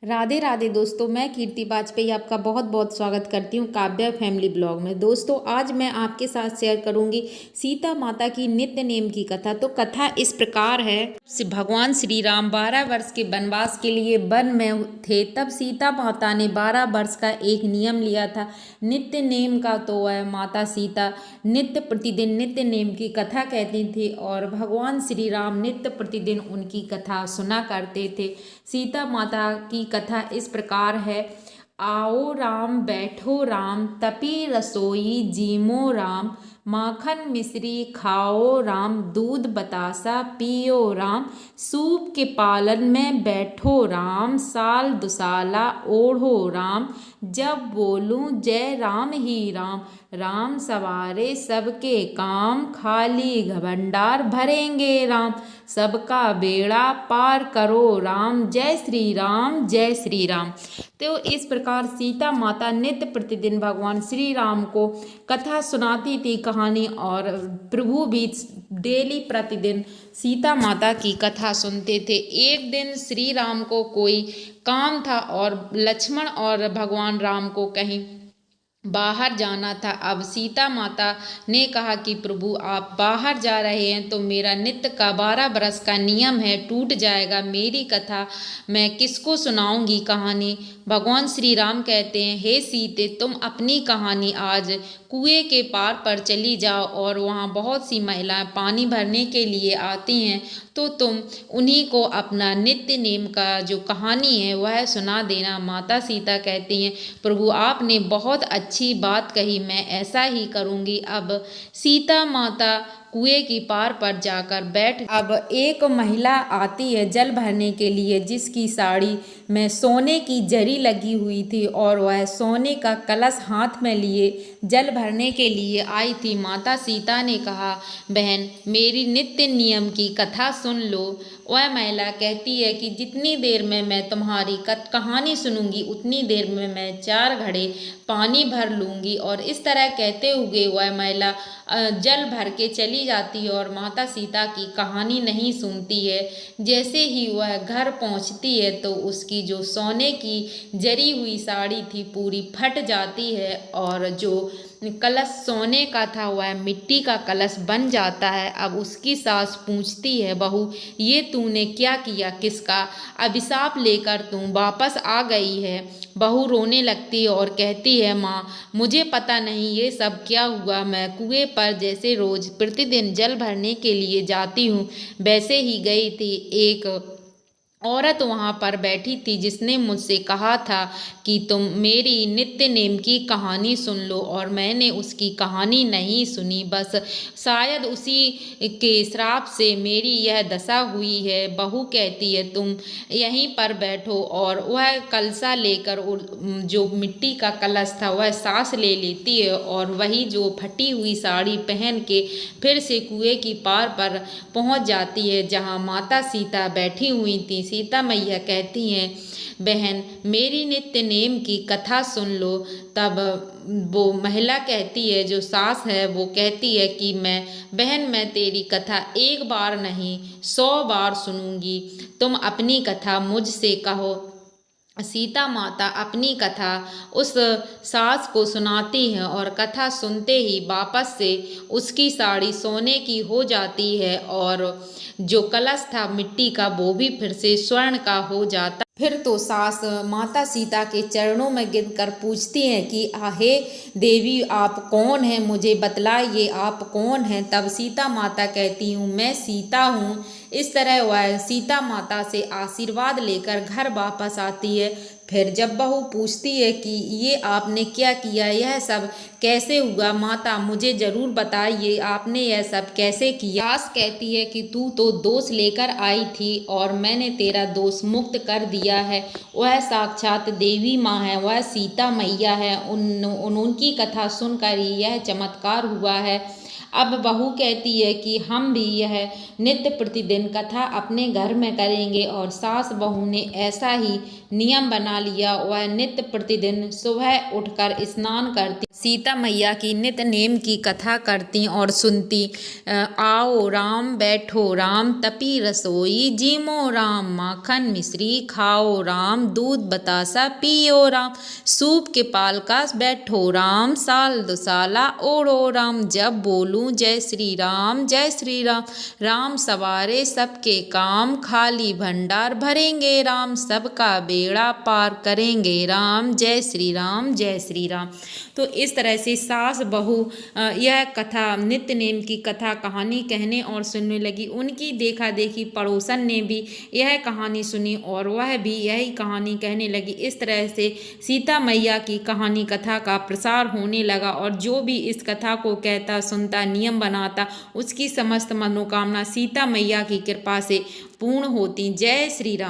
राधे राधे दोस्तों, मैं कीर्ति वाजपेयी आपका बहुत बहुत स्वागत करती हूँ काव्या फैमिली ब्लॉग में। दोस्तों, आज मैं आपके साथ शेयर करूँगी सीता माता की नित्य नेम की कथा। तो कथा इस प्रकार है। भगवान श्री राम 12 वर्ष के वनवास के लिए वन में थे। तब सीता माता ने 12 वर्ष का एक नियम लिया था नित्य नेम का। तो वह माता सीता नित्य प्रतिदिन नित्य नेम की कथा कहती थी और भगवान श्री राम नित्य प्रतिदिन उनकी कथा सुना करते थे। सीता माता की कथा इस प्रकार है। आओ राम बैठो राम, तपी रसोई जीमो राम, माखन मिश्री खाओ राम, दूध बतासा पियो राम, सूप के पालन में बैठो राम, साल दुसाला ओढ़ो राम, जब बोलूं जय राम ही राम, राम सवारे सबके काम, खाली भंडार भरेंगे राम, सबका बेड़ा पार करो राम, जय श्री राम जय श्री राम। तो इस प्रकार सीता माता नित्य प्रतिदिन भगवान श्री राम को कथा सुनाती थी, कहानी, और प्रभु भी डेली प्रतिदिन सीता माता की कथा सुनते थे। एक दिन श्री राम को कोई काम था और लक्ष्मण और भगवान राम को कहीं बाहर जाना था। अब सीता माता ने कहा कि प्रभु आप बाहर जा रहे हैं तो मेरा नित्य का 12 बरस का नियम है टूट जाएगा, मेरी कथा मैं किसको सुनाऊंगी कहानी। भगवान श्री राम कहते हैं, हे सीते तुम अपनी कहानी आज कुएं के पार पर चली जाओ और वहाँ बहुत सी महिलाएं पानी भरने के लिए आती हैं, तो तुम उन्हीं को अपना नित्य नेम का जो कहानी है वह सुना देना। माता सीता कहती हैं, प्रभु आपने बहुत अच्छी बात कही, मैं ऐसा ही करूँगी। अब सीता माता कुएं की पार पर जाकर बैठ। अब एक महिला आती है जल भरने के लिए, जिसकी साड़ी में सोने की जरी लगी हुई थी और वह सोने का कलश हाथ में लिए जल भरने के लिए आई थी। माता सीता ने कहा, बहन मेरी नित्य नियम की कथा सुन लो। वह महिला कहती है कि जितनी देर में मैं तुम्हारी कहानी सुनूंगी उतनी देर में मैं 4 घड़े पानी भर लूँगी। और इस तरह कहते हुए वह महिला जल भर के चली जाती है और माता सीता की कहानी नहीं सुनती है। जैसे ही वह घर पहुंचती है तो उसकी जो सोने की जरी हुई साड़ी थी पूरी फट जाती है और जो कलश सोने का था वह मिट्टी का कलश बन जाता है। अब उसकी सास पूछती है, बहू ये तूने क्या किया, किसका अभिशाप लेकर तू वापस आ गई है। बहू रोने लगती है और कहती है, माँ मुझे पता नहीं ये सब क्या हुआ, मैं कुएं पर जैसे रोज प्रतिदिन जल भरने के लिए जाती हूँ वैसे ही गई थी। एक औरत वहाँ पर बैठी थी जिसने मुझसे कहा था कि तुम मेरी नित्य नेम की कहानी सुन लो, और मैंने उसकी कहानी नहीं सुनी। बस शायद उसी के श्राप से मेरी यह दशा हुई है। बहू कहती है, तुम यहीं पर बैठो, और वह कलसा लेकर जो मिट्टी का कलश था वह सांस ले लेती है और वही जो फटी हुई साड़ी पहन के फिर से कुएं की पार पर पहुँच जाती है जहाँ माता सीता बैठी हुई थी। सीता मैया कहती हैं, बहन मेरी नित्य नेम की कथा सुन लो। तब वो महिला कहती है, जो सास है वो कहती है कि मैं तेरी कथा एक बार नहीं 100 बार सुनूंगी, तुम अपनी कथा मुझसे कहो। सीता माता अपनी कथा उस सास को सुनाती हैं और कथा सुनते ही वापस से उसकी साड़ी सोने की हो जाती है और जो कलश था मिट्टी का वो भी फिर से स्वर्ण का हो जाता। फिर तो सास माता सीता के चरणों में गिरकर पूछती हैं कि हे देवी आप कौन हैं, मुझे बतलाइए आप कौन हैं। तब सीता माता कहती हूँ, मैं सीता हूँ। इस तरह वह सीता माता से आशीर्वाद लेकर घर वापस आती है। फिर जब बहू पूछती है कि ये आपने क्या किया, यह सब कैसे हुआ, माता मुझे ज़रूर बताइए आपने यह सब कैसे किया। सास कहती है कि तू तो दोष लेकर आई थी और मैंने तेरा दोष मुक्त कर दिया है। वह साक्षात देवी माँ है, वह सीता मैया है, उनकी कथा सुनकर ही यह चमत्कार हुआ है। अब बहू कहती है कि हम भी यह नित्य प्रतिदिन कथा अपने घर में करेंगे और सास बहू ने ऐसा ही नियम बना लिया। वह नित्य प्रतिदिन सुबह उठकर स्नान करती, सीता मैया की नित्य नेम की कथा करती और सुनती। आओ राम बैठो राम तपी रसोई, जीमो राम माखन मिश्री, खाओ राम दूध बतासा पियो राम, सूप के पालका बैठो राम, साल दुसाला ओढ़ो राम, जब बोलूं जय श्री राम जय श्री राम, राम सवारे सबके काम, खाली भंडार भरेंगे राम, सबका बेड़ा पार करेंगे राम, जय श्री राम जय श्री राम। तो इस तरह से सास बहू यह कथा नित्य नेम की कथा कहानी कहने और सुनने लगी। उनकी देखा देखी पड़ोसन ने भी यह कहानी सुनी और वह भी यही कहानी कहने लगी। इस तरह से सीता मैया की कहानी कथा का प्रसार होने लगा और जो भी इस कथा को कहता सुनता नियम बनाता उसकी समस्त मनोकामना सीता मैया की कृपा से पूर्ण होती। जय श्री राम।